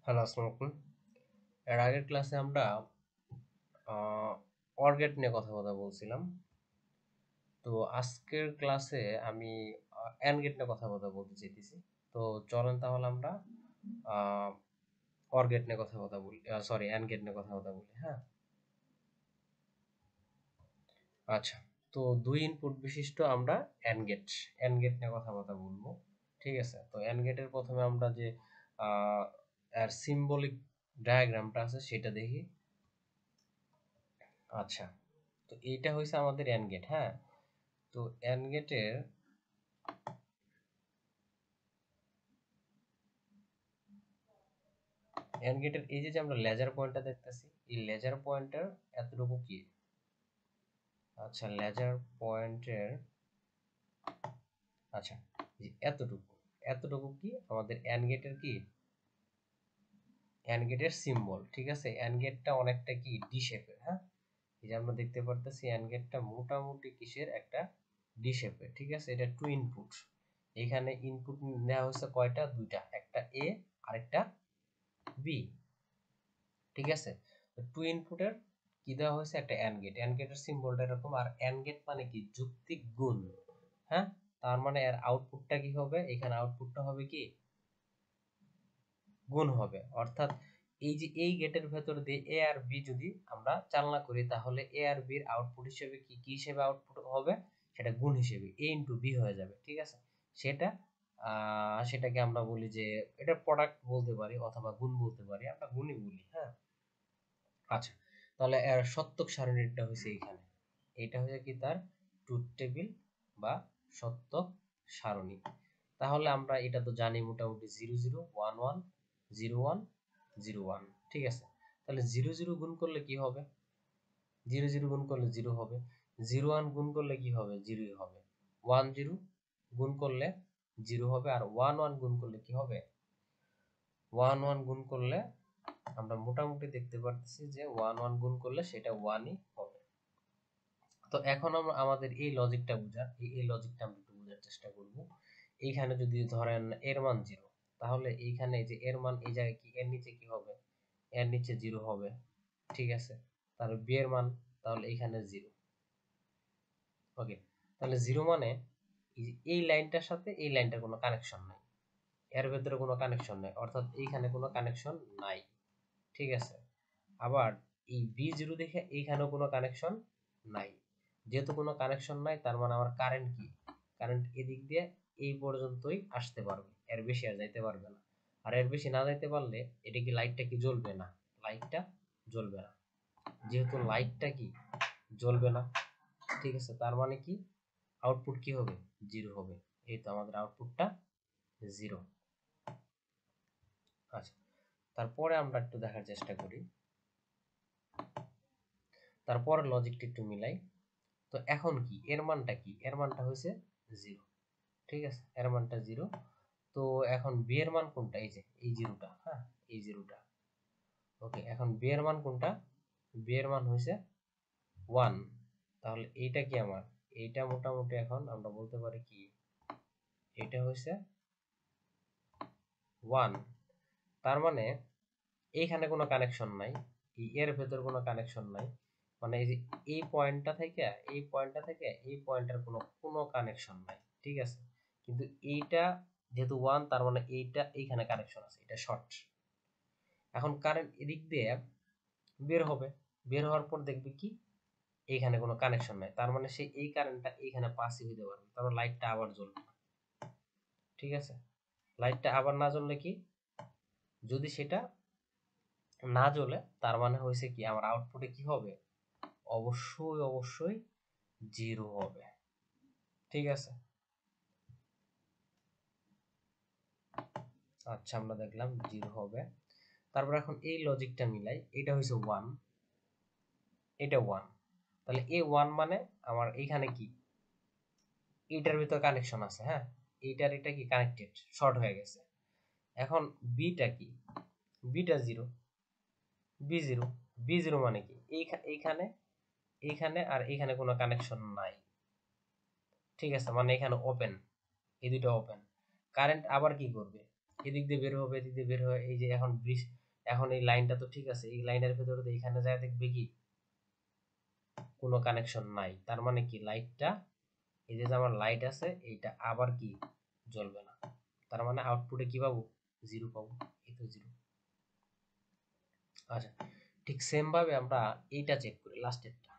Hello, আসসালামু আলাইকুম। এর আগের ক্লাসে আমরা অর গেট নিয়ে কথা বলছিলাম। তো আজকের ক্লাসে আমি অ্যান্ড গেট নিয়ে কথা বলতে চাইতেছি। তো চলেন তাহলে আমরা অর গেট নিয়ে কথা বলি, সরি অ্যান্ড গেট নিয়ে কথা বলি। হ্যাঁ, আচ্ছা। তো দুই ইনপুট বিশিষ্ট আমরা অ্যান্ড গেট নিয়ে কথা বলবো। ঠিক আছে, তো অ্যান্ড গেটের প্রথমে আমরা যে এর সিম্বলিক ডায়াগ্রামটা আছে সেটা দেখি। আচ্ছা, তো এইটা হয়েছে আমাদের অ্যান্ড গেট। হ্যাঁ, তো অ্যান্ড গেটের এই যে আমরা লেজার পয়েন্টটা দেখতেছি, এই লেজার পয়েন্টার এতটুকু কি? আচ্ছা, লেজার পয়েন্টের আচ্ছা এতটুকু এতটুকু কি আমাদের অ্যান্ড গেটের কি? অ্যান্ড গেটের সিম্বল। ঠিক আছে, অ্যান্ড গেটটা অনেকটা কি ডি শেপের। হ্যাঁ, এই যে আমরা দেখতে পারতেছি অ্যান্ড গেটটা মোটামুটি কিসের একটা ডি শেপের। ঠিক আছে, এটা টু ইনপুট। এখানে ইনপুট নেওয়া হয়েছে কয়টা? দুইটা, একটা এ আরেকটা বি। ঠিক আছে, তো টু ইনপুটের কি দেওয়া হয়েছে? একটা অ্যান্ড গেট। অ্যান্ড গেটের সিম্বলটা এরকম। আর অ্যান্ড গেট মানে কি? যুক্তিক গুণ। হ্যাঁ, তার মানে এর আউটপুটটা কি হবে? এখানে আউটপুটটা হবে কি? গুণ হবে। অর্থাৎ এই যে এই গেটের ভেতর দিয়ে এ আর বি যদি আমরা চালনা করি, তাহলে এ আর বির আউটপুট হিসেবে কি কি হিসেবে আউটপুট হবে? সেটা গুণ হিসেবে এ ইন্টু বি হয়ে যাবে। ঠিক আছে, সেটা সেটাকে আমরা বলি যে এটা প্রোডাক্ট বলতে পারি অথবা গুণ বলতে পারি, আমরা গুণই বলি। হ্যাঁ, আচ্ছা, তাহলে এর সত্যক সারণীটা হয়েছে এইখানে। এটা হচ্ছে কি তার ট্রুথ টেবিল বা সত্যক সারণী। তাহলে আমরা এটা তো জানি মোটামুটি 0 0 1 1 0 1 0 1। ঠিক আছে, তাহলে 0 0 গুণ করলে কি হবে? 0 0 গুণ করলে 0 হবে। 0 1 গুণ করলে কি হবে? 0 হবে। 1 0 গুণ করলে 0 হবে। আর 1 1 গুণ করলে কি হবে? 1 1 গুণ করলে আমরা মোটামুটি দেখতে পারতেছি যে 1 1 গুণ করলে সেটা 1ই হবে। তো এখন আমরা আমাদের এই লজিকটা বোঝার এই লজিকটা আমরা একটু বোঝার চেষ্টা করব। এইখানে যদি ধরেন এর মান 0, তাহলে এইখানে যে এর মান এই জায়গায় কি এর নিচে কি হবে? এর নিচে 0 হবে। ঠিক আছে, তাহলে বি এর মান তাহলে এইখানে 0। ওকে, তাহলে 0 মানে এই লাইনটার সাথে এই লাইনটার কোনো কানেকশন নাই, এর ভেতরে কোনো কানেকশন নাই, অর্থাৎ এইখানে কোনো কানেকশন নাই। ঠিক আছে, আবার এই বি জিরো দেখে এইখানেও কোনো কানেকশন নাই। যেহেতু কোনো কানেকশন নাই, তার মানে আমার কারেন্ট কি? কারেন্ট এদিক দিয়ে এই পর্যন্তই আসতে পারবে, এর বেশি আর যাইতে পারবে না। আর এর বেশি না যাইতে পারলে এটা কি লাইটটা কি জ্বলবে না? লাইটটা জ্বলবে না। যেহেতু লাইটটা কি জ্বলবে না, ঠিক আছে, তার মানে কি আউটপুট কি হবে? জিরো হবে। এই তো আমাদের আউটপুটটা জিরো। আচ্ছা, তারপরে আমরা একটু দেখার চেষ্টা করি, তারপরে লজিকটা একটু মিলাই। তো এখন কি এর মানটা কি? এর মানটা হয়েছে 0। ঠিক আছে, এর মানটা 0। তো এখন বি এর মান কোনটা? এই যে এই জিরোটা। হ্যাঁ, এই জিরোটা। ওকে, এখন বি এর মান কোনটা? বি এর মান হয়েছে 1। তাহলে এইটা কি আমার? এইটা মোটামুটি এখন আমরা বলতে পারি কি এটা হয়েছে 1। তার মানে এইখানে কোনো কানেকশন নাই, এর ভেতর কোনো কানেকশন নাই। মানে এই যে এই পয়েন্টটা থেকে এই পয়েন্টটা থেকে এই পয়েন্টের কোনো কোনো কানেকশন নাই। ঠিক আছে, কিন্তু এইটা যেহেতু 1, তার মানে এইটা এইখানে কানেকশন আছে, এটা শর্ট। এখন কারেন্ট এদিক দিয়ে বের হবে, বের হওয়ার পর দেখবে কি এইখানে কোনো কানেকশন নাই, তার মানে সে এই কারেন্টটা এইখানে পাসই হইতে পারবে, তারপর লাইটটা আবার জ্বলবে। ঠিক আছে, লাইটটা আবার না জ্বললে কি? যদি সেটা না জ্বলে, তার মানে হয়েছে কি আমার আউটপুটে কি হবে? অবশ্যই অবশ্যই জিরো হবে। ঠিক আছে, আচ্ছা আমরা দেখলাম জিরো হবে। তারপর এখন এই লজিকটা মিলাই, এটা হয়েছে 1, এটা 1। তাহলে এ 1 মানে আমার এইখানে কি এইটার ভিতর কানেকশন আছে। হ্যাঁ, এইটার এটা কি কানেক্টেড, শর্ট হয়ে গেছে। এখন বিটা কি? Beta 0, B 0। বি 0 মানে কি এইখানে এইখানে আর এইখানে কোনো কানেকশন নাই। ঠিক আছে, মানে এখানে ওপেন, এই দুটো ওপেন। কারেন্ট আবার কি করবে? এদিক দিয়ে বের হবে, এদিক দিয়ে বের হবে। এই যে এখন এখন এই লাইনটা তো ঠিক আছে, এই লাইনের ভেতরে তো এখানে যায় দেখবে কি কোনো কানেকশন নাই, তার মানে কি লাইটটা, এই যে আমার লাইট আছে এইটা আবার কি জ্বলবে না, তার মানে আউটপুটে কি পাবো, জিরো পাবো, এই তো জিরো। আচ্ছা, ঠিক সেম ভাবে আমরা এইটা চেক করি লাস্টেরটা।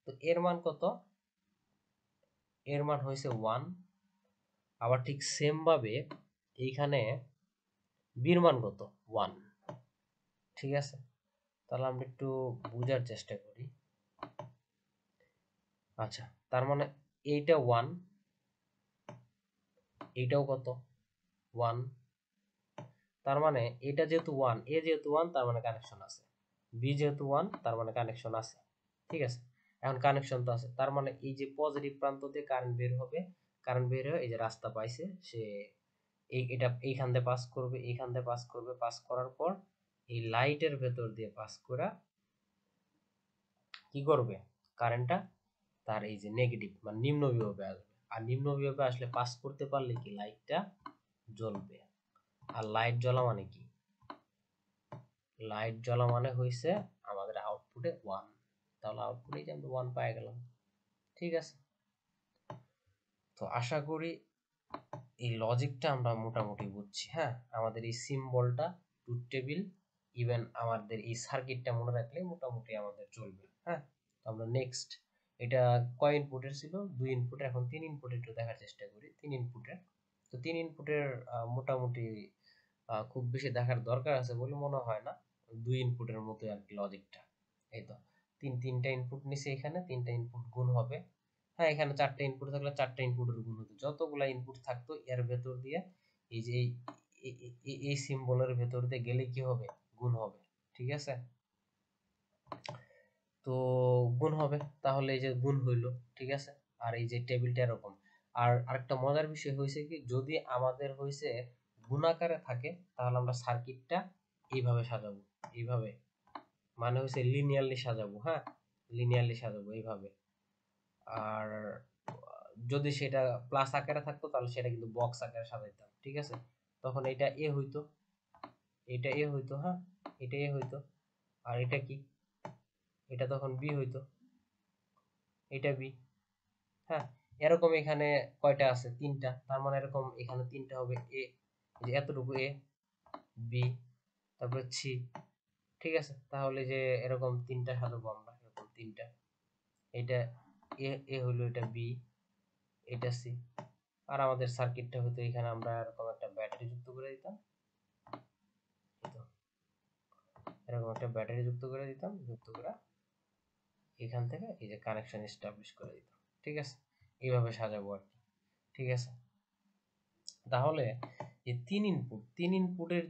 তো এর মান কত, এর মান হয়েছে 1। আবার ঠিক সেম ভাবে এইখানে বির মান কত, 1। ঠিক আছে, তাহলে আমরা একটু বোঝার চেষ্টা করি। আচ্ছা, তার মানে এইটা 1, এইটাও কত 1, তার মানে এটা যেহেতু 1, এ যেহেতু 1, তার মানে কানেকশন আছে, বি যেহেতু 1, তার মানে কানেকশন আছে। ঠিক আছে, এখন কানেকশন তো আছে, তার মানে এই যে পজিটিভ প্রান্ত দিয়ে কারেন্ট বের হবে, কারেন্ট বের হয়ে এই যে রাস্তা পাইছে সে, এটা এইখান দিয়ে পাস করবে, এইখান দিয়ে পাস করবে, পাস করার পর এই লাইটের ভেতর দিয়ে পাস করা কি করবে, কারেন্টটা তার এই যে নেগেটিভ মানে নিম্ন বিভবে আসবে, আর নিম্ন বিভবে আসলে পাস করতে পারলে কি লাইটটা জ্বলবে। আর লাইট জ্বলা মানে কি, লাইট জ্বলা মানে হইছে আমাদের আউটপুটে 1, তাহলে আউটপুটে যে আমরা 1 পেয়ে গেলাম। ঠিক আছে, তো আশা করি এই লজিকটা আমরা মোটামুটি বুঝছি। হ্যাঁ, আমাদের এই সিম্বলটা, ট্রুথ টেবিল, ইভেন আমাদের এই সার্কিটটা মনে রাখলে মোটামুটি আমাদের চলবে। হ্যাঁ, তো আমরা নেক্সট, এটা কয় ইনপুটের ছিল, 2 ইনপুটের, এখন 3 ইনপুটের একটু দেখার চেষ্টা করি। 3 ইনপুটের, তো 3 ইনপুটের মোটামুটি খুব বেশি দেখার দরকার আছে বলে মনে হয় না, 2 ইনপুটের মতোই আর কি লজিকটা। এই তো তিনটা ইনপুট নিছে, এখানে 3টা ইনপুট গুণ হবে। হ্যাঁ, এখানে 4টা ইনপুট থাকলে 4টা ইনপুটের গুণ হতো, যতগুলা ইনপুট থাকতো এর ভেতর দিয়ে এই যে এই সিম্বলের ভেতর দিয়ে গেলে কি হবে, গুণ হবে। ঠিক আছে, তো গুণ হবে, তাহলে এই যে গুণ হইলো। ঠিক আছে, আর এই যে টেবিলটা এরকম। আর আরেকটা মজার বিষয় হয়েছে কি, যদি আমাদের হয়েছে গুণাকারে থাকে তাহলে আমরা সার্কিটটা এইভাবে সাজাবো, এইভাবে, মানে হচ্ছে লিনিয়ারলি সাজাবো। হ্যাঁ, লিনিয়ারলি সাজাবো এইভাবে। আর যদি সেটা প্লাস আকারে থাকতো তাহলে সেটা কিন্তু বক্স আকারে সাজাইতাম। ঠিক আছে, তখন এটা এ হইতো, এটা এ হইতো, হ্যাঁ, এটা এ হইতো, আর এটা কি, এটা তখন বি হইতো, এটা বি। হ্যাঁ, এরকম এখানে কয়টা আছে, 3টা, তার মানে এরকম এখানে 3টা হবে এ, যে এতটুকু এ, বি, তারপরে সি। ঠিক আছে, তাহলে যে এরকম 3টা সাজাবো আমরা, এরকম 3টা, এটা এ, এ হইলো, এটা বি, এটা সি। আর আমাদের সার্কিটটা হতো এখানে আমরা এরকম একটা ব্যাটারি যুক্ত করে দিতাম, এরকম একটা ব্যাটারি যুক্ত করে দিতাম, যুক্ত করে এখান থেকে এই যে কানেকশন এস্টাবলিশ করে দিতাম। ঠিক আছে, এইভাবে সাজাবো আর কি। ঠিক আছে, তাহলে এই 3 ইনপুটের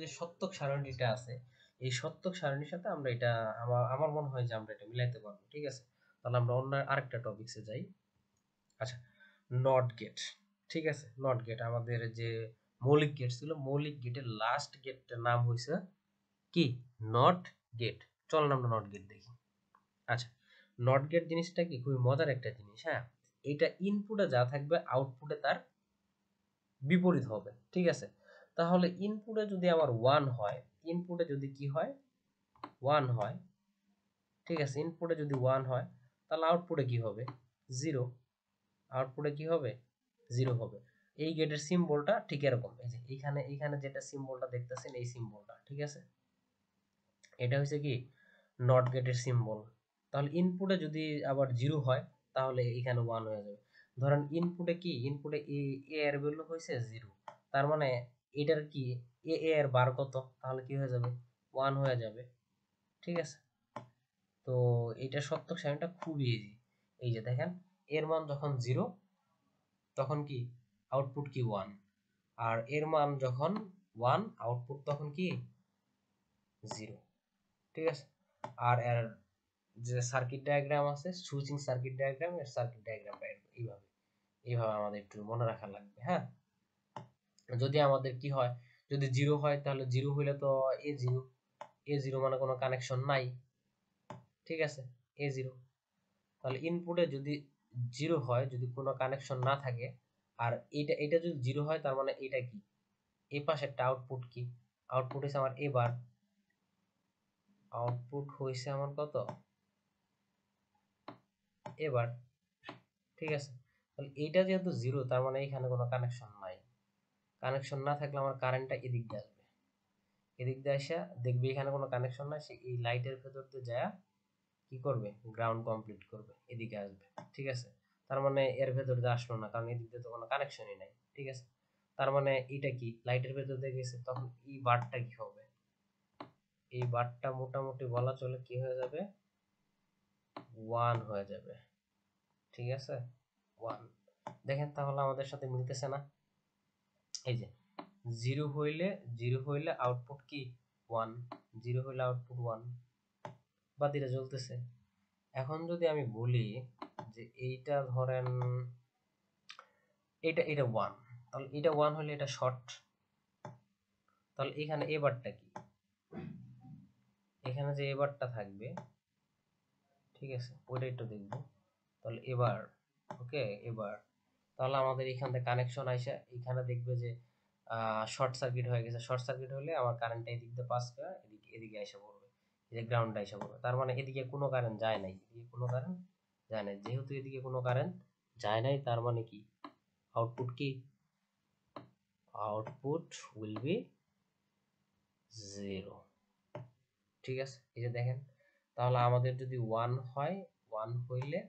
যে সত্যক সারণীটা আছে, এই সত্যক সারণীর সাথে আমরা এটা, আমার মনে হয় যে আমরা এটা মিলাইতে পারবো। ঠিক আছে, তাহলে আমরা অন্য আরেকটা টপিকসে যাই। আচ্ছা, নট গেট। ঠিক আছে, নট গেট আমাদের যে মৌলিক গেট ছিল, মৌলিক গেটের লাস্ট গেটটার নাম হয়েছে কি, নট গেট। চল আমরা নট গেট দেখি। আচ্ছা, নট গেট জিনিসটা কি, খুবই মজার একটা জিনিস। হ্যাঁ, এটা ইনপুটে যা থাকবে আউটপুটে তার বিপরীত হবে। ঠিক আছে, তাহলে ইনপুটে যদি আমার 1 হয়, ইনপুটে যদি কি হয়, 1 হয়। ঠিক আছে, ইনপুটে যদি 1 হয় তাহলে আউটপুটে কি হবে, 0। আউটপুটে কি হবে, 0 হবে। এই গেটের সিম্বলটা ঠিক এরকম, এই যে এইখানে যেটা সিম্বলটা দেখতেছেন, এই সিম্বলটা। ঠিক আছে, এটা হচ্ছে কি নট গেটের সিম্বল। তাহলে ইনপুটে যদি আবার 0 হয় তাহলে এখানে 1 হয়ে যাবে। ধরেন ইনপুটে কি, ইনপুটে এ এর ভ্যালু হয়েছে 0, তার মানে এটার কি, এর বার কত, তাহলে কি হয়ে যাবে, 1 হয়ে যাবে। ঠিক আছে, তো এটা সত্যক সারণীটা খুবই ইজি। এই যে দেখেন, এর মান যখন 0 তখন কি আউটপুট কি 1, আর এর মান যখন 1 আউটপুট তখন কি 0। ঠিক আছে, আর এর যে সার্কিট ডায়াগ্রাম আছে, সুইচিং সার্কিট ডায়াগ্রাম, এর সার্কিট ডায়াগ্রামটা এইভাবে, এইভাবে আমাদের একটু মনে রাখা লাগবে। হ্যাঁ, যদি আমাদের কি হয়, যদি 0 হয় তাহলে 0 হইলে তো A0, A0 মানে কোনো কানেকশন নাই। ঠিক আছে, A0, তাহলে ইনপুটে যদি 0 হয়, যদি কোনো কানেকশন না থাকে, আর এটা এটা যদি 0 হয় তার মানে এটা কি, এই পাশেরটা আউটপুট কি, আউটপুট হইছে আমার এবার, আউটপুট হইছে আমার কত এবার, ঠিক আছে। তাহলে এইটা যেহেতু জিরো, তার মানে এখানে কোনো কানেকশন নাই। কানেকশন না থাকলে আমার কারেন্টটা এদিক দিয়ে আসবে, এদিক দিয়ে আসা দেখবে এখানে কোনো কানেকশন নাই, সে এই লাইটের ভেতর দিয়ে যায় কি করবে, গ্রাউন্ড কমপ্লিট করবে, এদিকে আসবে, ঠিক আছে। তার মানে এর ভেতর দিয়ে আসলো না, কারণ এদিক দিয়ে তো কোনো কানেকশনই নাই, ঠিক আছে। তার মানে এটা কি লাইটের ভেতর দিয়ে গেছে, তখন এই বারটা কি হবে, এই বারটা মোটামুটি বলা চলে কি হয়ে যাবে, 1 হয়ে যাবে, ঠিক আছে, 1। দেখেন তাহলে আমাদের সাথে মিলতেছে না, এই যে জিরো হইলে, জিরো হইলে আউটপুট কি 1, জিরো হইলে আউটপুট 1, বাতিটা জ্বলতেছে। এখন যদি আমি বলি যে এইটা ধরেন এটা এটা 1, তাহলে এটা 1 হলে এটা শর্ট, তাহলে এখানে এবারটা কি, এখানে যে এবারটা থাকবে, ঠিক আছে, ওইটা একটু দেখবো। তাহলে এবার ওকে, এবার তাহলে আমাদের এখান থেকে কানেকশন আইসা এখানে দেখবে যে শর্ট সার্কিট হয়ে গেছে, শর্ট সার্কিট হলে আমার কারেন্টটা এদিক দিয়ে পাস করে এদিকে এদিকে আইসা পড়বে, এই যে গ্রাউন্ডে আইসা পড়বে, তার মানে এদিকে কোনো কারেন্ট যায় নাই, এদিকে কোনো কারেন্ট যায় নাই, যেহেতু এদিকে কোনো কারেন্ট যায় নাই, তার মানে কি আউটপুট কি, আউটপুট উইল বি 0, ঠিক আছে। এই যে দেখেন, তাহলে আমাদের যদি 1 হয়, 1 হইলে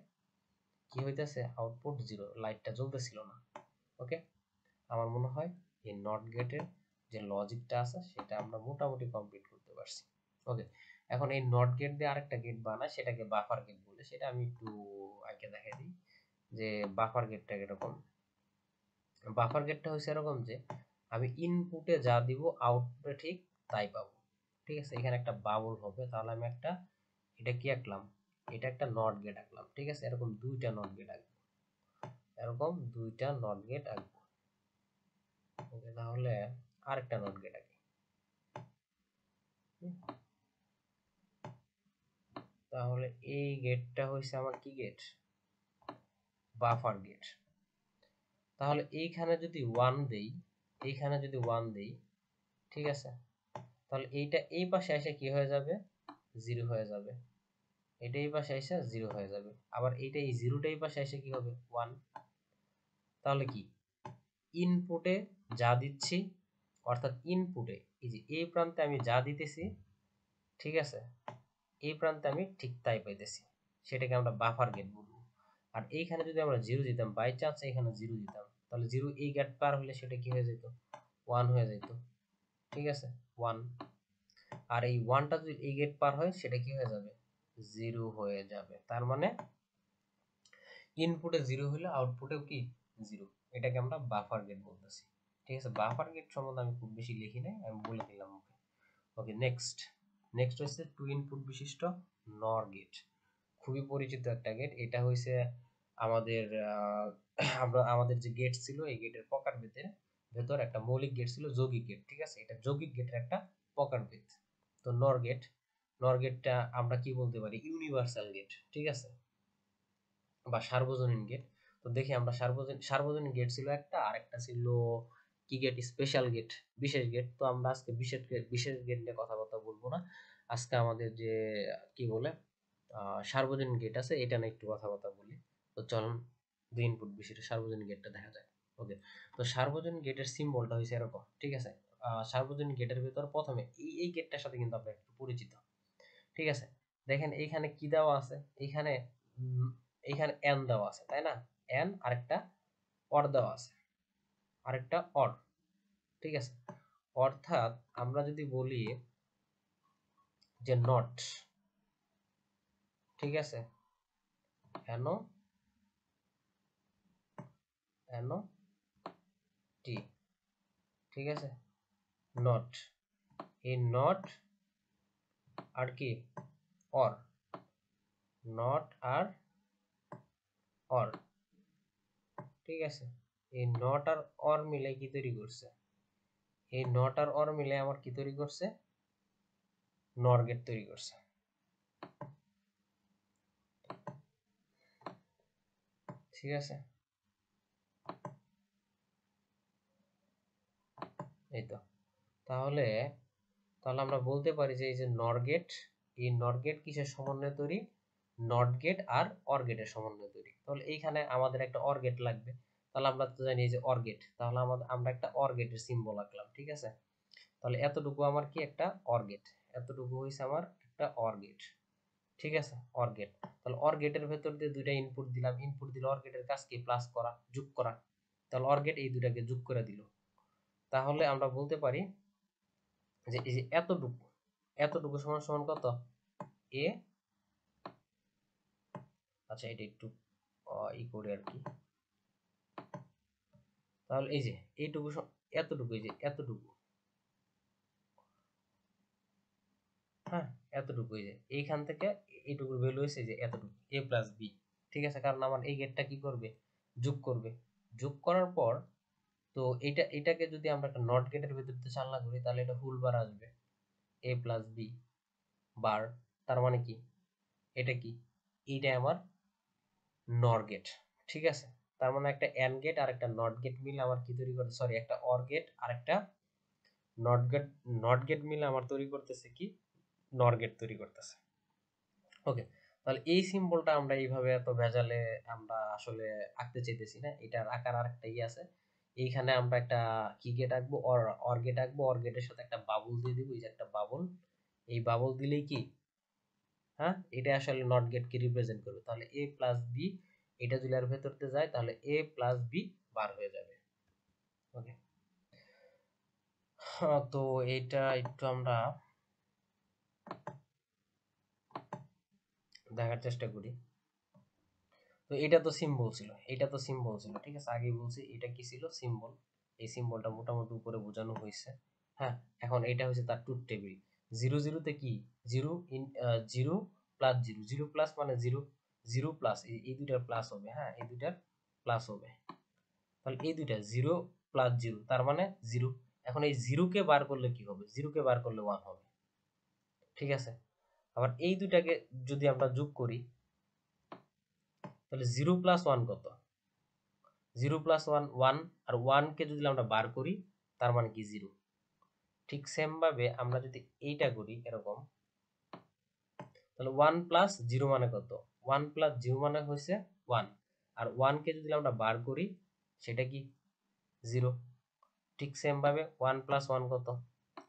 কি হইতেছে, আউটপুট 0, লাইটটা জ্বলতেছিল না, ওকে। আমার মনে হয় এই নট গেটের যে লজিকটা আছে সেটা আমরা মোটামুটি কমপ্লিট করতে পারছি, ওকে। এখন এই নট গেট দিয়ে আরেকটা গেট বানায়, সেটাকে বাফার গেট বলে, সেটা আমি একটু আগে দেখাই দিই যে বাফার গেটটা এরকম। বাফার গেটটা হচ্ছে এরকম যে আমি ইনপুটে যা দিব আউটপুটে ঠিক তাই পাবো, ঠিক আছে। এখানে একটা বাবল হবে, তাহলে আমি একটা, এটা কি আঁকলাম, এটা একটা নট গেট আঁকলাম, ঠিক আছে। এরকম দুইটা নট গেট আঁকবো, এরকম দুইটা নট গেট আঁকবো, ওকে। তাহলে আরেকটা নট গেট আঁকি, তাহলে এই গেটটা হইছে আমার কি গেট, বাফার গেট। তাহলে এইখানে যদি 1 দেই, এইখানে যদি 1 দেই, ঠিক আছে, তাহলে এইটা এই পাশে এসে কি হয়ে যাবে, 0 হয়ে যাবে, এটা এই পাশে এসে 0 হয়ে যাবে, আবার এইটা এই জিরোটা এই পাশে এসে কি হবে 1। তাহলে কি ইনপুটে যা দিচ্ছি, অর্থাৎ ইনপুটে এই যে এই প্রান্তে আমি যা দিতেছি, ঠিক আছে, এই প্রান্তে আমি ঠিক তাই পাইতেছি, সেটাকে আমরা বাফার গেট বলবো। আর এইখানে যদি আমরা 0 দিতাম, বাই চান্স এখানে 0 দিতাম, তাহলে 0 এই গেট পার হলে সেটা কি হয়ে যেত, 1 হয়ে যেত, ঠিক আছে, 1। আর এই 1টা যদি এই গেট পার হয় সেটা কি হয়ে যাবে, 0 হয়ে যাবে। তার মানে ইনপুটে 0 হলে আউটপুটেও কি 0, এটাকে আমরা বাফার গেট বলতেছি, ঠিক আছে। বাফার গেট সম্বন্ধে আমি খুব বেশি লিখি নাই, আমি বলে দিলাম, ওকে। ওকে, নেক্সট, নেক্সট হচ্ছে টু ইনপুট বিশিষ্ট নর গেট, খুবই পরিচিত একটা গেট। এটা হইছে আমাদের আমরা আমাদের যে গেট ছিল, এই গেটের প্রকারভেদের ভেতর একটা মৌলিক গেট ছিল, যৌগিক গেট, ঠিক আছে। এটা যৌগিক গেটের একটা প্রকারভেদ। তো নর গেট, নর গেটটা আমরা কি বলতে পারি, ইউনিভার্সাল গেট, ঠিক আছে, বা সার্বজনীন গেট। তো দেখি আমরা সার্বজনীন গেট ছিল একটা, আর একটা ছিল কি গেট, স্পেশাল গেট, বিশেষ গেট। তো আমরা আজকে বিশেষ গেট নিয়ে কথাবার্তা বলবো না, আজকে আমাদের যে কি বলে সার্বজনীন গেট আছে এটা নিয়ে একটু কথাবার্তা বলি। তো চলুন দুই ইনপুট বিশিষ্ট সার্বজনীন গেটটা দেখা যায়, ওকে। তো সার্বজনীন গেটের সিম্বলটা হয়েছে এরকম, ঠিক আছে। সার্বজনীন গেটের ভিতর প্রথমে এই গেটটার সাথে কিন্তু আমরা একটু পরিচিত, ঠিক আছে। দেখেন এইখানে কি দেওয়া আছে, এইখানে এইখানে এন দেওয়া আছে, তাই না, এন, আরেকটা অর দেওয়া আছে, আরেকটা অর, ঠিক আছে। অর্থাৎ আমরা যদি বলি যে নট, ঠিক আছে, এনো এনো টি, ঠিক আছে, নট, এই নট আর কি অর, নট আর অর, ঠিক আছে। এই নট আর অর মিলে কি তৈরি করছে, এই নট আর অর মিলে আমার কি তৈরি করছে, নর গেট তৈরি করছে, ঠিক আছে। এই তো। তাহলে তাহলে আমরা বলতে পারি যে এই যে নর গেট, এই নর গেট কিসের সমন্বয়ে তৈরি? নট গেট আর অর গেটের সমন্বয়ে তৈরি। তাহলে এইখানে আমাদের একটা অর গেট লাগবে। তাহলে আমরা তো জানি যে অর গেট, তাহলে আমরা একটা অর গেটের সিম্বল আঁকলাম, ঠিক আছে? তাহলে এতটুকু আমার কি একটা অর গেট, এতটুকু হইছে আমার একটা অর গেট, ঠিক আছে? Or gate. তাহলে অর গেটের ভেতর দিয়ে দুইটা ইনপুট দিলাম, ইনপুট দিলে অর গেটের কাজ কি? প্লাস করা, যোগ করা। তাহলে অর গেট এই দুটাকে যোগ করে দিল। তাহলে আমরা বলতে পারি যে এই যে এতটুকু, এতটুকু সমান সমান কত? এ, আচ্ছা এটা একটু ই করে আর কি। তাহলে এই যে এইটুকু এতটুকু, এই যে এতটুকু, হ্যাঁ এতটুকু, এই যে এইখান থেকে এইটুকুর ভ্যালু হয়েছে যে এতটুকু, এ প্লাস বি, ঠিক আছে? কারণ আমার এই গেটটা কি করবে? যোগ করবে। যোগ করার পর তো এটাকে যদি আমরা একটা নট গেটের ভেতর দিয়ে চালনা করি তাহলে এটা হুল বার আসবে, এ প্লাস বি বার। তার মানে কি? এটা কি? এইটাই আমার নর গেট, ঠিক আছে? তার মানে একটা এন্ড গেট আর একটা নট গেট মিলে আমার কি তৈরি করে? সরি, একটা অর গেট আর একটা নট গেট, নট গেট মিলে আমার তৈরি করতেছে কি? নর গেট তৈরি করতেছে। ওকে, তাহলে এই সিম্বলটা আমরা এইভাবে এত ভেজালে আমরা আসলে আঁকতে চাইতেছি না, এটার আকার আরেকটা ই আছে। এইখানে আমরা একটা কি গেট আঁকবো? অর গেট আঁকবো, অর গেটের সাথে একটা বাবল দিয়ে দিব, এই যে একটা বাবল, এই বাবল দিলেই কি, হ্যাঁ এটা আসলে নট গেটকে রিপ্রেজেন্ট করবে। তাহলে এ প্লাস বি, এটা যদি আর ভেতরতে যায় তাহলে এ প্লাস বি বার হয়ে যাবে। ওকে, তো এটা একটু আমরা দেখার চেষ্টা করি। তো এটা তো সিম্বল ছিল, এটা তো সিম্বল ছিল, ঠিক আছে? আগেই বলছি এটা কি ছিল? সিম্বল। এই সিম্বলটা মোটামুটি উপরে বোঝানো হয়েছে। হ্যাঁ, এখন এটা হচ্ছে তার ট্রুথ টেবিল। জিরো জিরোতে কি? Zero in, zero plus zero, zero plus মানে জিরো, জিরো প্লাস এই দুইটার প্লাস হবে, হ্যাঁ এই দুইটার প্লাস হবে। তাহলে এই দুইটা জিরো প্লাস জিরো তার মানে জিরো। এখন এই জিরোকে বার করলে কি হবে? জিরোকে বার করলে ওয়ান হবে, ঠিক আছে? আবার এই দুইটাকে যদি আমরা যোগ করি তাহলে জিরো প্লাস ওয়ান কত? জিরো প্লাস ওয়ান ওয়ান, আর ওয়ানকে যদি আমরা বার করি তার মানে কি? জিরো। ঠিক সেম ভাবে আমরা যদি এইটা করি এরকম, তাহলে ওয়ান প্লাস জিরো মানে কত? ওয়ান প্লাস জিরো মানে হয়েছে ওয়ান, আর ওয়ানকে যদি আমরা বার করি সেটা কি? জিরো। ঠিক সেম ভাবে ওয়ান প্লাস ওয়ান কত?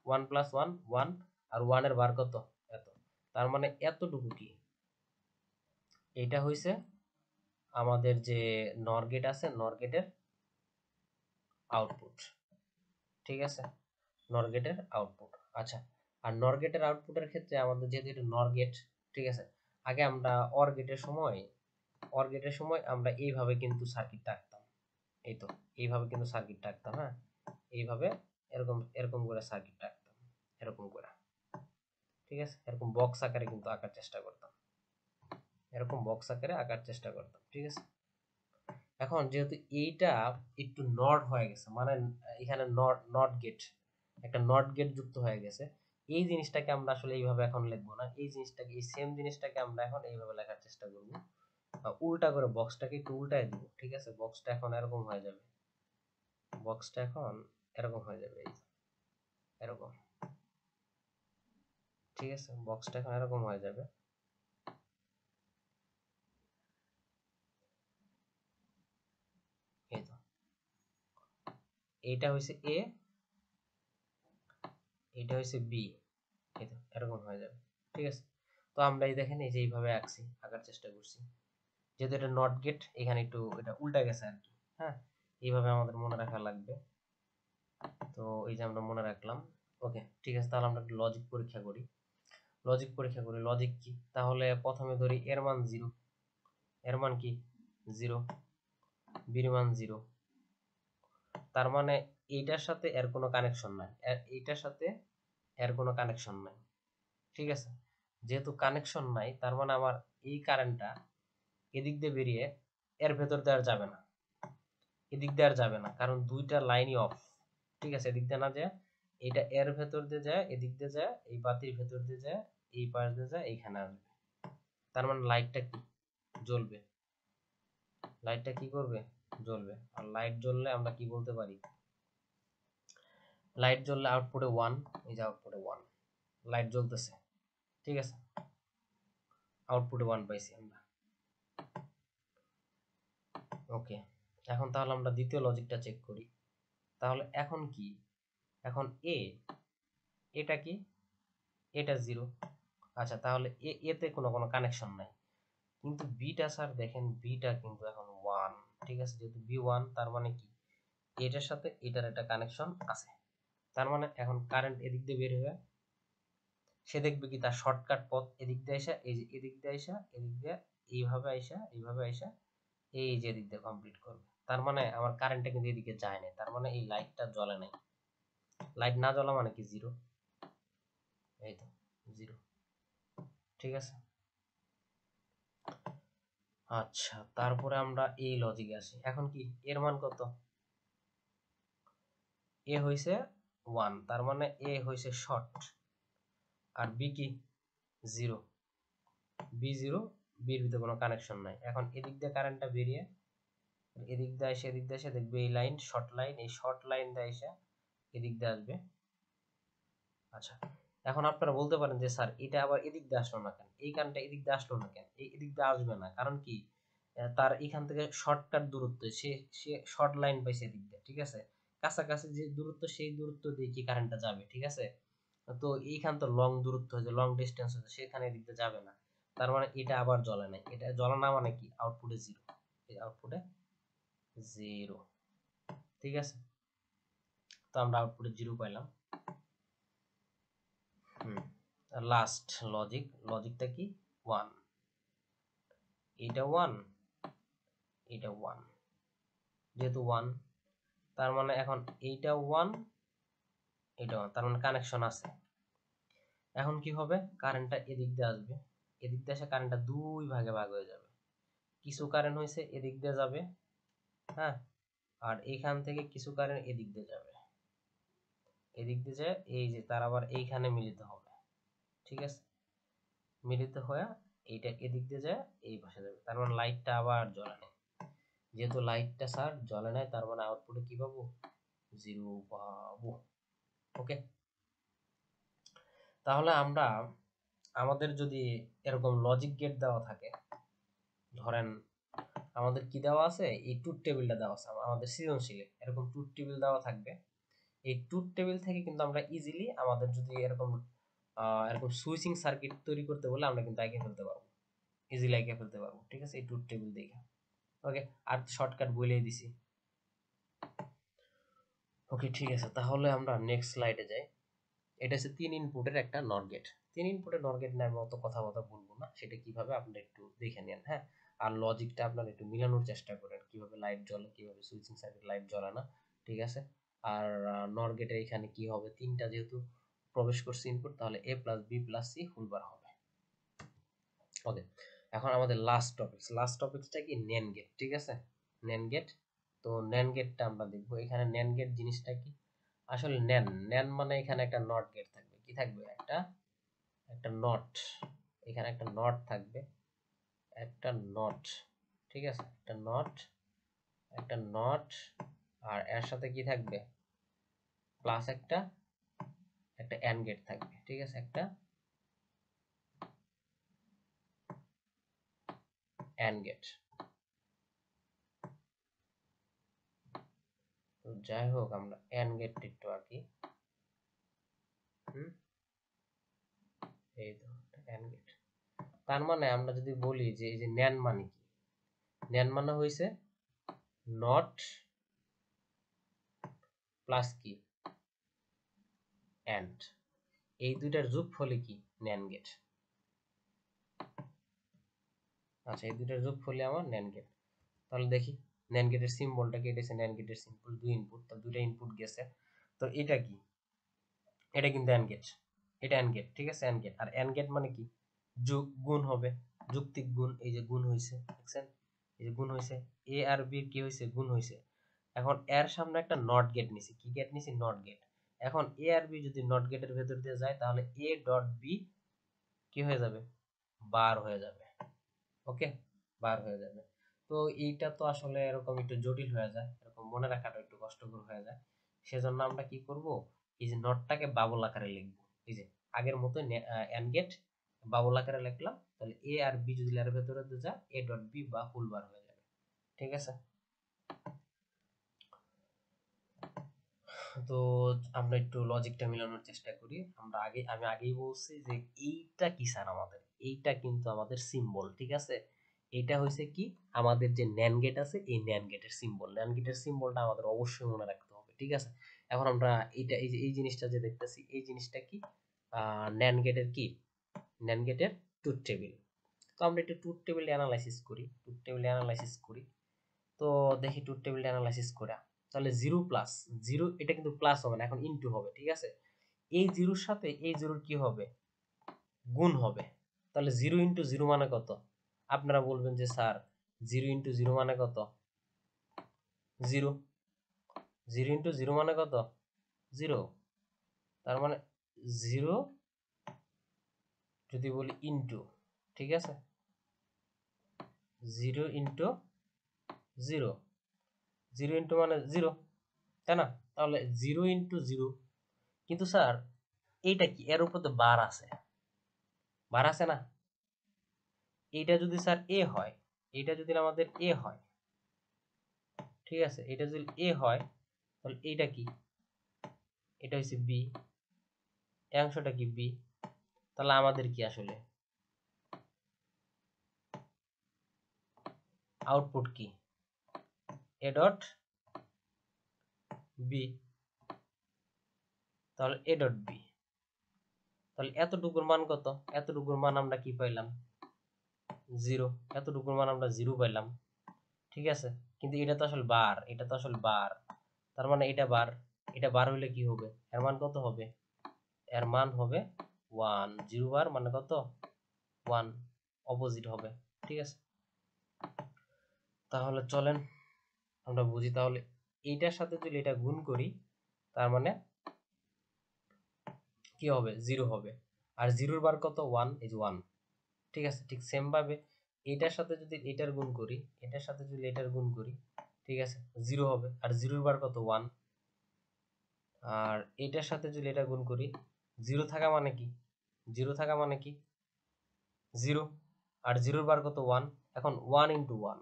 ওয়ান প্লাস ওয়ান ওয়ান, আর ওয়ানের বার কত? এত। তার মানে এতটুকু কি? এটা হয়েছে আমাদের যে নর গেট আছে, নর গেটের আউটপুট, ঠিক আছে? নর গেটের আউটপুট। আচ্ছা, আর নর গেটের আউটপুটের ক্ষেত্রে আমাদের যেহেতু এটা নর গেট, ঠিক আছে? আগে আমরা অর গেটের সময়, অর গেটের সময় আমরা এইভাবে কিন্তু সার্কিটটা আঁকতাম, এই তো এইভাবে কিন্তু সার্কিটটা আঁকতাম, হ্যাঁ এইভাবে, এরকম এরকম করে সার্কিটটা আঁকতাম, এরকম করে, ঠিক আছে? এরকম বক্স আকারে কিন্তু আঁকার চেষ্টা করতাম, এরকম বক্স আকারে আঁকার চেষ্টা করতাম, ঠিক আছে? এখন যেহেতু এইটা একটু নট হয়ে গেছে, মানে এখানে নট নট গেট, একটা নট গেট যুক্ত হয়ে গেছে, এই জিনিসটাকে আমরা আসলে এইভাবে এখন লিখবো না, এই জিনিসটাকে, এই সেম জিনিসটাকে আমরা এখন এইভাবে লেখার চেষ্টা করব, উল্টা করে বক্সটাকে একটু উল্টায় দিব, ঠিক আছে? বক্সটা এখন এরকম হয়ে যাবে, বক্সটা এখন এরকম হয়ে যাবে, এই এরকম, ঠিক আছে? বক্সটা এখন এরকম হয়ে যাবে, এই তো এইটা হয়েছে এ, এইটা হয়েছে বি, এই তো এরকম হয়ে যাবে, ঠিক আছে? তো আমরা এই দেখেন এই যে এইভাবে আঁকছি, আঁকার চেষ্টা করছি, যেহেতু এটা নট গেট এখানে একটু এটা উল্টা গেছে আর কি, হ্যাঁ এইভাবে আমাদের মনে রাখা লাগবে। তো এই যে আমরা মনে রাখলাম। ওকে, ঠিক আছে, তাহলে আমরা একটু লজিক পরীক্ষা করি, লজিক পরীক্ষা করি। লজিক কি? তাহলে প্রথমে ধরি এর মান জিরো, এর মান কি? জিরো, বির মান জিরো, তার মানে এইটার সাথে এর কোনো কানেকশন নাই, এইটার সাথে এর কোনো কানেকশন নাই, ঠিক আছে? যেহেতু কানেকশন নাই তার মানে আমার এই কারেন্টটা এদিক দিয়ে বেরিয়ে এর ভেতর দেওয়া যাবে না, এদিক দিয়ে আর যাবে না, কারণ দুইটা লাইনই অফ, ঠিক আছে? এদিক দিয়ে না যায়, এটা এর ভেতর দিয়ে যায়, এদিক দিয়ে যায়, এই বাতির ভেতর দিয়ে যায়, এই পাশ দিয়ে যায়, এইখানে আসবে, তার মানে লাইটটা কি? জ্বলবে। লাইটটা কি করবে? জ্বলবে। আর লাইট জ্বললে আমরা কি বলতে পারি? লাইট জ্বললে আউটপুটে 1, এই যে আউটপুটে 1 লাইট জ্বলতেছে, ঠিক আছে, আউটপুটে 1 পাইছি আমরা। ওকে, এখন তাহলে আমরা দ্বিতীয় লজিকটা চেক করি। তাহলে এখন কি, এখন এটা কি, এটা 0। আচ্ছা, তাহলে এতে কোনো কানেকশন নাই, কিন্তু বিটা স্যার দেখেন, বিটা কিন্তু এখন 1, ঠিক আছে, যেহেতু বি 1 তার মানে কি এটার সাথে এটার একটা কানেকশন আছে। তার মানে এখন কারেন্ট এদিক দিয়ে বের হয়ে সে দেখবে কি তার শর্টকাট পথ এদিক দিয়ে আসা, এই যে এদিক দিয়ে আসা, এদিক দিয়ে এইভাবে আসা, এইভাবে আসা, এই যে এদিক দিয়ে কমপ্লিট করবে। তার মানে আমার কারেন্টটা কিন্তু এদিকে যায় না, তার মানে এই লাইটটা জ্বলে নাই। লাইট না জ্বলা মানে কি 0, এই তো 0, ঠিক আছে। আচ্ছা, তারপরে আমরা এই লজিকে আসি। এখন কি এর মান কত, এ হইছে 1, তার মানে এ হইছে শর্ট, আর বি কি 0, বি 0, বির ভিতরে কোনো কানেকশন নাই। এখন এদিক দিয়ে কারেন্টটা বেরিয়ে এদিক দিয়ে এসে এদিক দিয়ে এসে দেখবে এই লাইন শর্ট লাইন, এই শর্ট লাইন দিয়ে এসে এদিক দিয়ে আসবে। আচ্ছা, এখন আপনারা বলতে পারেন যে স্যার এটা আবার এদিক দিয়ে আসলো না কেন, এই কারেন্টটা এদিক দিয়ে আসলো না কেন, এই এদিক দিয়ে আসবে না, কারণ কি তার এখান থেকে শর্টকাট দূরত্ব, সে সে শর্ট লাইন পাইছে এদিক দিয়ে, ঠিক আছে, কাছাকাছি যে দূরত্ব সেই দূরত্ব দিয়ে কি কারেন্টটা যাবে, ঠিক আছে। তো এইখান তো লং দূরত্ব হয়েছে, লং ডিস্টেন্স হয়েছে, সেখানে এদিক দিয়ে যাবে না। তার মানে এটা আবার জ্বলে নাই, এটা জ্বলে না মানে কি আউটপুটে 0, এই আউটপুটে 0, ঠিক আছে। তো আমরা আউটপুটে 0 পাইলাম। লাস্ট লজিকটা কি 1, এটা 1, এটা 1, যেহেতু 1 তার মানে এখন এইটা 1, এটা 1, তার মানে কানেকশন আছে। এখন কি হবে, কারেন্টটা এদিক দিয়ে আসবে, এদিক দিয়ে এসে কারেন্টটা দুই ভাগে ভাগ হয়ে যাবে, কিছু কারেন্ট হয়েছে এদিক দিয়ে যাবে, হ্যাঁ, আর এখান থেকে কিছু কারেন্ট এদিক দিয়ে যাবে, এদিক দিয়ে যায় এই যে তার আবার এইখানে মিলিত হবে, ঠিক আছে, মিলিত হয়ে এইটা এদিক দিয়ে যায় এই পাশে যাবে, তার মানে লাইটটা আবার জ্বলে নেই। যেহেতু লাইটটা স্যার জ্বলে নাই, তার মানে আউটপুটে কি পাবো 0 পাবো। ওকে, তাহলে আমরা আমাদের যদি এরকম লজিক গেট দেওয়া থাকে, ধরেন আমাদের কি দেওয়া আছে, এই ট্রুথ টেবিলটা দেওয়া আছে আমাদের সৃজনশীলে, এরকম ট্রুথ টেবিল দেওয়া থাকবে। এই ট্রুথ টেবিল থেকে কিন্তু আমরা ইজিলি আমাদের যদি এরকম এরকম সুইচিং সার্কিট তৈরি করতে বলে আমরা কিন্তু এঁকে ফেলতে পারবো, ইজিলি এঁকে ফেলতে পারবো, ঠিক আছে, এই ট্রুথ টেবিল দেখে। ওকে, আর শর্টকাট বলেই দিছি। ওকে, ঠিক আছে, তাহলে আমরা নেক্সট স্লাইডে যাই। এটা হচ্ছে 3 ইনপুটের একটা নর গেট। 3 ইনপুটের নর গেট নিয়ে আমি অত কথা বলবো না, সেটা কিভাবে আপনারা একটু দেখে নেন, হ্যাঁ। আর লজিকটা আপনারা একটু মিলানোর চেষ্টা করেন, কিভাবে লাইট জ্বলে, কিভাবে সুইচিং সার্কিট লাইট জ্বলে না, ঠিক আছে। আর নর গেটের এখানে কি হবে, তিনটা যেহেতু প্রবেশ করছে ইনপুট, তাহলে a plus b plus c whole bar হবে। ওকে, এখন আমাদের লাস্ট টপিকসটা কি ন্যান্ড গেট, ঠিক আছে, ন্যান্ড গেট। তো ন্যান্ড গেটটা আমরা দেখবো। এখানে ন্যান্ড গেট জিনিসটা কি, আসলে ন্যান মানে এখানে একটা নট গেট থাকবে, কি থাকবে, একটা একটা নট, এখানে একটা নট থাকবে, একটা নট, ঠিক আছে, একটা নট, একটা নট, আর এর সাথে কি থাকবে, প্লাস একটা একটা এন্ড গেট থাকবে, ঠিক আছে, একটা এন্ড গেট। তো যাই হোক, আমরা এন্ড গেট একটু আঁকি। এই তো এন্ড গেট। তার মানে আমরা যদি বলি যে এই যে ন্যান মানে কি, ন্যান মানে হইছে নট প্লাস কি এন্ড, এই দুইটার যোগফলই কি ন্যান্ড গেট। আচ্ছা, এই দুইটার যোগফলই আমার ন্যান্ড গেট। তাহলে দেখি ন্যান্ড গেটের সিম্বলটা কি, এটা হচ্ছে ন্যান্ড গেটের সিম্বল, দুই ইনপুট, তো দুইটা ইনপুট গেছে। তো এটা কি, এটা কিন্তু অ্যান্ড গেট, এটা অ্যান্ড গেট, ঠিক আছে, অ্যান্ড গেট। আর অ্যান্ড গেট মানে কি, যোগ গুণ হবে, যুক্তিক গুণ, এই যে গুণ হইছে, দেখছেন, এই যে গুণ হইছে, এ আর বি কি হইছে, গুণ হইছে। এখন এর সামনে একটা নট গেট নিছি, কি গেট নিছি, নট গেট। এখন এ আর বি যদি নট গেটের ভেতর দিয়ে যায়, তাহলে এ ডট বি কি হয়ে যাবে, বার হয়ে যাবে। ওকে, বার হয়ে যাবে। তো এইটা তো আসলে এরকম একটু জটিল হয়ে যায়, এরকম মনে রাখাটা একটু কষ্টকর হয়ে যায়। সেজন্য আমরা কি করব, এই যে নটটাকে বাবল আকারে লিখবো, এই যে আগের মতো এন্ড গেট বাবল আকারে লিখলাম, তাহলে এ আর বি যদি এর ভেতরে যা এ ডট বি বা ফুল বার হয়ে যাবে। ঠিক আছে, তো আমরা একটু লজিকটা মিলানোর চেষ্টা করি। আমি আগেই বলছি যে এইটা কি স্যার, আমাদের এইটা কিন্তু আমাদের সিম্বল। ঠিক আছে, এটা হয়েছে কি আমাদের যে ন্যান্ড গেট আছে, এই ন্যান্ড গেটের সিম্বল, ন্যান্ড গেটের সিম্বলটা আমাদের অবশ্যই মনে রাখতে হবে। ঠিক আছে, এখন আমরা এটা এই যে এই জিনিসটা যে দেখতেছি, এই জিনিসটা কি ন্যান্ড গেটের কি, ন্যান্ড গেটের ট্রুথ টেবিল। তো আমরা একটু ট্রুথ টেবিল অ্যানালাইসিস করি, ট্রুথ টেবিল অ্যানালাইসিস করি। তো দেখি ট্রুথ টেবিল অ্যানালাইসিস করা, তাহলে 0 প্লাস 0, এটা কিন্তু প্লাস হবে না, এখন ইনটু হবে। ঠিক আছে, এই জিরোর সাথে এই জিরোর কি হবে, গুণ হবে। তাহলে 0 ইনটু 0 মানে কত? আপনারা বলবেন যে স্যার 0 ইনটু 0 মানে কত? 0। 0 ইনটু 0 মানে কত? 0। তার মানে 0 যদি বলি ইনটু, ঠিক আছে, 0 ইনটু 0, 0 ইনটু মানে 0, তাই না? তাহলে 0 ইনটু 0, কিন্তু স্যার এইটা কি, এর উপর তো বার আছে, বার আছে না? এইটা যদি স্যার এ হয়, এইটা যদি আমাদের এ হয়, ঠিক আছে, এটা যদি এ হয়, তাহলে এইটা কি, এটা হচ্ছে বি, এই অংশটা কি বি, তাহলে আমাদের কি আসলে আউটপুট কি, এ ডট বি, তাহলে এ ডট বি। তাহলে এতটুকুর মান কত? এতটুকুর মান আমরা কি পাইলাম? 0। এতটুকুর মান আমরা 0 পাইলাম। ঠিক আছে, কিন্তু এটা তো আসলে বার, এটা তো আসলে বার, তার মানে এটা বার, এটা বার হইলে কি হবে, এর মান কত হবে? এর মান হবে 1। 0 বার মানে কত? 1, অপোজিট হবে। ঠিক আছে, তাহলে চলেন আমরা বুঝি। তাহলে এইটার সাথে যদি এটা গুণ করি, তার মানে কি হবে? 0 হবে। আর 0 বার কত? 1, এই যে 1। ঠিক আছে, ঠিক সেম ভাবে এটার সাথে যদি এটার গুণ করি, এটার সাথে যদি এটার গুণ করি, ঠিক আছে, 0 হবে। আর 0 বার কত? 1। আর এটার সাথে যদি এটা গুণ করি, 0 থাকা মানে কি, 0 থাকা মানে কি 0। আর 0 বার কত? 1। এখন 1 ইন্টু 1,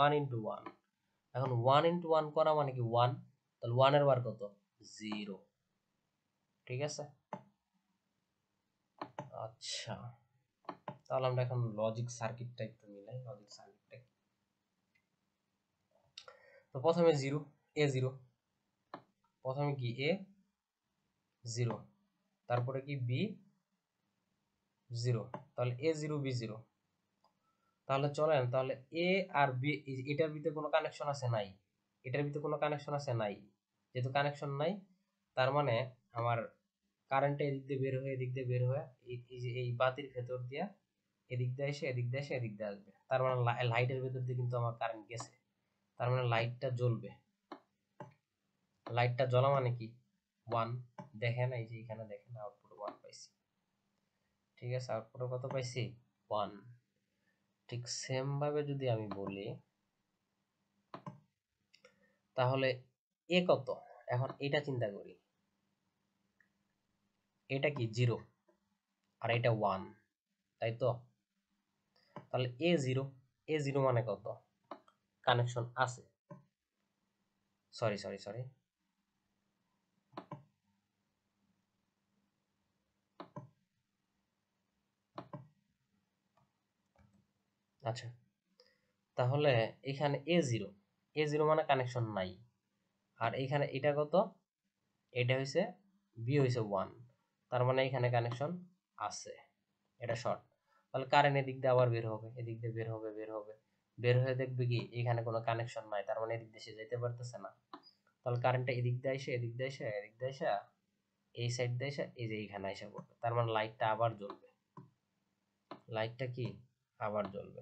1 ইন্টু 1, এখন 1 ইন্টু 1 করা মানে কি 1, তাহলে 1 এর বার কত? 0। ঠিক আছে, আচ্ছা, তাহলে আমরা এখন লজিক সার্কিটটা একটু মিলাই। লজিক সার্কিটটা তো প্রথমে 0, এ 0, প্রথমে কি এ 0, তারপরে কি বি 0, তাহলে এ 0 বি 0। তাহলে চলেন, তাহলে এ আর বি, এটার ভিতরে কোনো কানেকশন আছে? নাই। এটার ভিতরে কোনো কানেকশন আছে? নাই। যেহেতু কানেকশন নাই, তার মানে আমার কারেন্টটা এদিক দিয়ে বের হয়ে, এদিক দিয়ে বের হয়ে, এই যে এই বাতির ভেতর দিয়ে এদিক দিয়ে এসে, এদিক দিয়ে এসে, এদিক দিয়ে আসবে। তার মানে লাইটের ভেতর দিয়ে কিন্তু আমার কারেন্ট গেছে, তার মানে লাইটটা জ্বলবে। লাইটটা জ্বলা মানে কি 1। দেখেন এই যে এখানে দেখেন আউটপুট 1 পাইছি। ঠিক আছে, আউটপুটে কত পাইছি? 1। ঠিক সেম ভাবে যদি আমি বলি, তাহলে এ কত? এখন এটা চিন্তা করি, এটা কি 0 আর এটা 1, তাই তো? তাহলে এ 0, এ 0 মানে কত? কানেকশন আছে, সরি সরি সরি, আচ্ছা, তাহলে এখানে এ 0, এ 0 মানে কানেকশন নাই। আর এখানে এটা কত? এটা হইছে বি হইছে 1, তার মানে এখানে কানেকশন আছে, এটা শর্ট। তাহলে কারেন্ট এদিক দিয়ে আবার বের হবে, এদিক দিয়ে বের হবে, বের হবে, বের হয়ে দেখবে কি এখানে কোনো কানেকশন নাই, তার মানে এদিক দিয়ে সে যেতে পারতেছে না। তাহলে কারেন্টটা এদিক দিয়ে এসে, এদিক দিয়ে এসে, এদিক দিয়ে এসে, এই সাইড দিয়ে এসে, এই যে এইখানে এসে পড়বে। তার মানে লাইটটা আবার জ্বলবে, লাইটটা কি আবার জ্বলবে।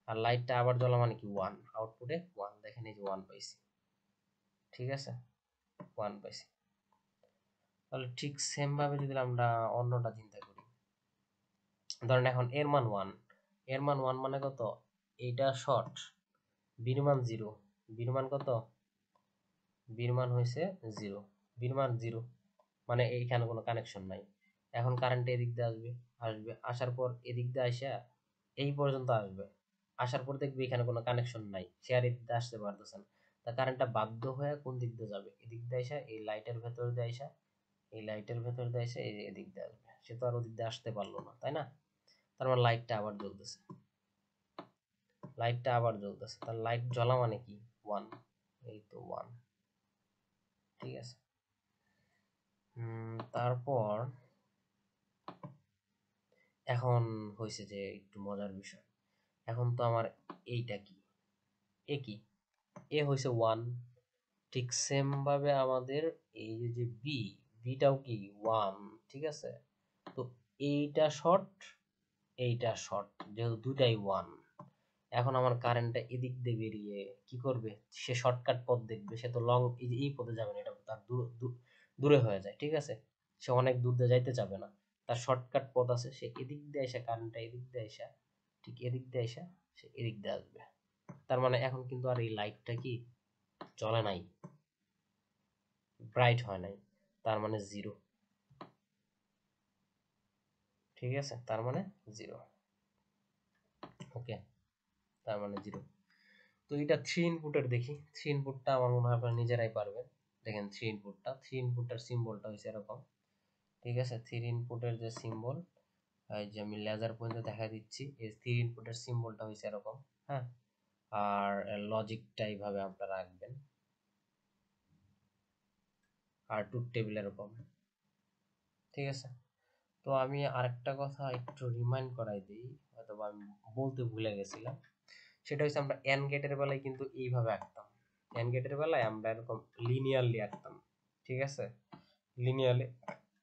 আর লাইটটা আবার জ্বলা মানে কি 1, আউটপুটে 1, দেখেন এই যে 1 পাইছি। ঠিক আছে, 1 পাইছি। তাহলে ঠিক সেম ভাবে যদি আমরা অন্যটা চিন্তা করি, ধরেন এখন এর মান 1, এর মান 1 মানে কত? এইটা শর্ট, বির মান 0, বির মান কত? বির মান হইছে 0, বির মান 0। মানে এইখানে কোনো কানেকশন নাই। এখন কারেন্ট এদিক দিয়ে আসবে, আসার পর এদিক দিয়ে আসা এই পর্যন্ত আসবে, আসার পর দেখবে এখানে কোনো কানেকশন নাই, সে আর এদিক দিয়ে আসতে পারতেছে না। তা কারেন্টটা বাধ্য হয়ে কোন দিক দিয়ে যাবে, এদিক দিয়ে আসা, এই লাইটের ভেতর দিয়ে আসা, এই লাইটের ভেতর দিয়ে এসে এই যে এদিক দিয়ে আসবে, সে তো আর ওদিক দিয়ে আসতে পারলো না, তাই না? তার মানে লাইটটা আবার জ্বলতেছে, লাইটটা আবার জ্বলতেছে, তার লাইট জ্বলা মানে কি, 1, এই তো 1, ঠিক আছে। তারপর এখন হয়েছে যে একটু মজার বিষয়, এখন তো আমার এইটা কি, এ কি, এ হয়েছে 1, ঠিক সেম ভাবে আমাদের এই যে বি, বিটাও কি 1, ঠিক আছে। তো এইটা শর্ট, এইটা শর্ট, যেহেতু দুটাই 1, এখন আমার কারেন্টটা এদিক দিয়ে বেরিয়ে কি করবে, সে শর্টকাট পথ দেখবে, সে তো লং এই পথে যাবে না, এটা তার দূরে হয়ে যায়, ঠিক আছে। সে অনেক দূর দিয়ে যাইতে যাবে না, তার শর্টকাট পথ আছে, সে এদিক দিয়ে এসে কারেন্টটা এদিক দিয়ে এসে, ঠিক এদিক দিয়ে এসে সে এদিক দিয়ে আসবে। তার মানে এখন কিন্তু আর এই লাইটটা কি জ্বলে নাই, ব্রাইট হয় নাই, তার মানে 0, ঠিক আছে, তার মানে 0, ওকে, তার মানে 0। তো এটা 3 ইনপুটের দেখি, 3 ইনপুটটা আমার মনে হয় আপনারা নিজেরাই পারবেন। দেখেন 3 ইনপুটটা, 3 ইনপুটটার সিম্বলটা হয়েছে এরকম, ঠিক আছে। 3 ইনপুটের যে সিম্বল, এই যে আমি লেজার পর্যন্ত দেখা দিচ্ছি, এই 3 ইনপুটের সিম্বলটা হয়েছে এরকম, হ্যাঁ। আর লজিকটা এইভাবে আপনারা রাখবেন, আর ট্রুথ টেবিল এরকম, ঠিক আছে। তো আমি আরেকটা কথা একটু রিমাইন্ড করাই দিই, অথবা আমি বলতে ভুলে গেছিলাম, সেটা হচ্ছে আমরা এন্ড গেটের বেলায় কিন্তু এইভাবে আঁকতাম, এন্ড গেটের বেলায় আমরা এরকম লিনিয়ারলি আঁকতাম, ঠিক আছে, লিনিয়ারলি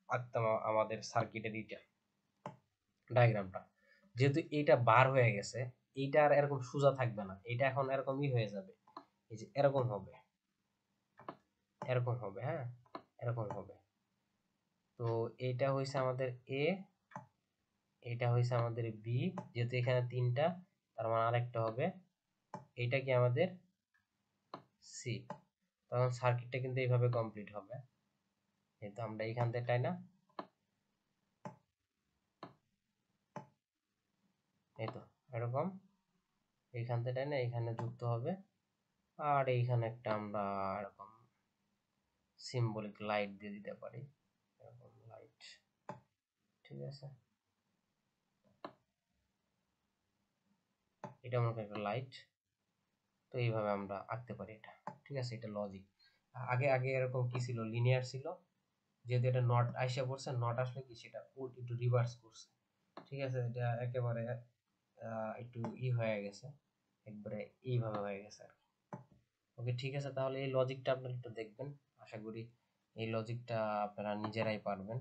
আঁকতাম আমাদের সার্কিটের এইটা ডায়াগ্রামটা। যেহেতু এইটা বার হয়ে গেছে, এইটা আর এরকম সোজা থাকবে না, এটা এখন এরকমই হয়ে যাবে, এই যে এরকম হবে, এরকম হবে, হ্যাঁ, এরকম হবে। তো এইটা হয়েছে আমাদের এ, এটা হয়েছে আমাদের বি, যেহেতু এখানে 3টা, তার মানে আরেকটা হবে, এইটা কি আমাদের সি। তখন সার্কিটটা কিন্তু এইভাবে কমপ্লিট হবে, যেহেতু আমরা এইখান থেকে তাই না, এই তো এরকম, এইখান থেকে তাই না, এইখানে যুক্ত হবে, আর এইখানে একটা আমরা এরকম সিম্বলিক লাইট দিয়ে দিতে পারি, এরকম লাইট, ঠিক আছে। এটা মনে করি একটা লাইট, তো এইভাবে আমরা আঁকতে পারি এটা, ঠিক আছে। এটা লজিক। আগে আগে এরকম কি ছিল, লিনিয়ার ছিল, যেহেতু এটা নট আইসা পড়ছে, নট আসলে কি সেটা একটু রিভার্স করছে, ঠিক আছে। এটা একেবারে একটু হয়ে গেছে, একবারে এইভাবে হয়ে গেছে আর কি। ওকে, ঠিক আছে, তাহলে এই লজিকটা আপনারা একটু দেখবেন, আশা করি এই লজিকটা আপনারা নিজেরাই পারবেন।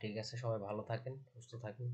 ঠিক আছে, সবাই ভালো থাকেন, সুস্থ থাকেন।